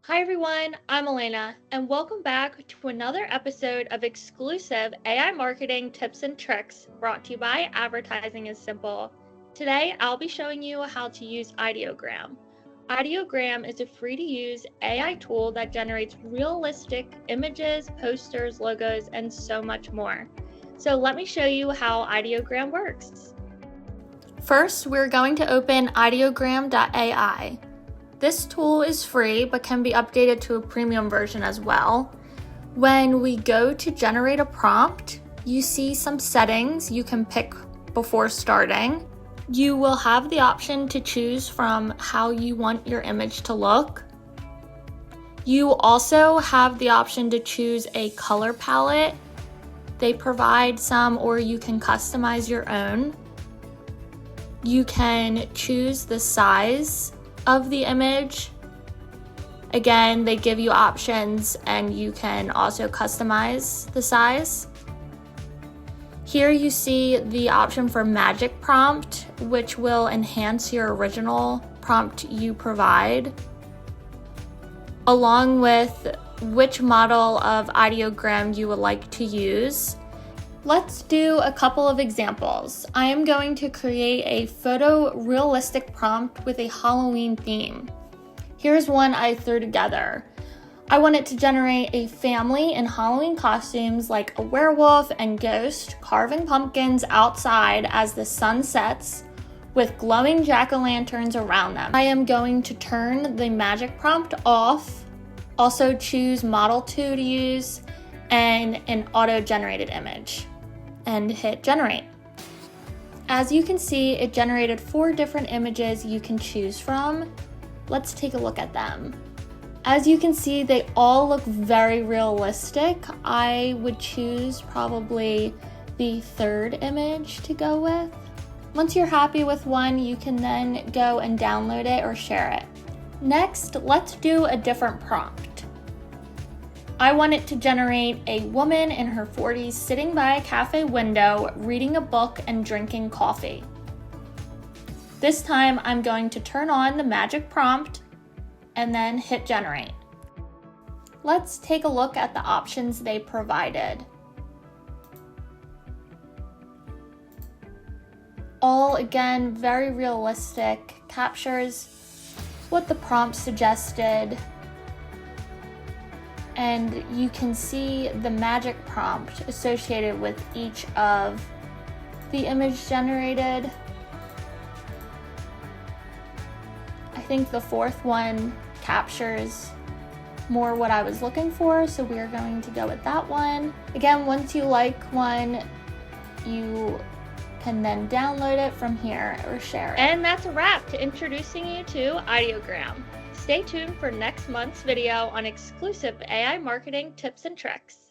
Hi everyone, I'm Elena, and welcome back to another episode of exclusive AI marketing tips and tricks brought to you by Advertising is Simple. Today, I'll be showing you how to use Ideogram. Ideogram is a free to use AI tool that generates realistic images, posters, logos, and so much more. So let me show you how Ideogram works. First, we're going to open ideogram.ai. This tool is free but can be updated to a premium version as well. When we go to generate a prompt, you see some settings you can pick before starting. You will have the option to choose from how you want your image to look. You also have the option to choose a color palette. They provide some, or you can customize your own. You can choose the size of the image. Again, they give you options and you can also customize the size. Here you see the option for magic prompt, which will enhance your original prompt you provide, along with which model of ideogram you would like to use. Let's do a couple of examples. I am going to create a photorealistic prompt with a Halloween theme. Here's one I threw together. I want it to generate a family in Halloween costumes like a werewolf and ghost carving pumpkins outside as the sun sets with glowing jack-o'-lanterns around them. I am going to turn the magic prompt off, also choose Model 2 to use, and an auto-generated image, and hit generate. As you can see, it generated 4 different images you can choose from. Let's take a look at them. As you can see, they all look very realistic. I would choose probably the 3rd image to go with. Once you're happy with one, you can then go and download it or share it. Next, let's do a different prompt. I want it to generate a woman in her 40s sitting by a cafe window, reading a book and drinking coffee. This time I'm going to turn on the magic prompt and then hit generate. Let's take a look at the options they provided. All again, very realistic, captures what the prompt suggested. And you can see the magic prompt associated with each of the image generated. I think the 4th one captures more what I was looking for, so we are going to go with that one. Again, once you like one, you can then download it from here or share it. And that's a wrap to introducing you to Ideogram. Stay tuned for next month's video on exclusive AI marketing tips and tricks.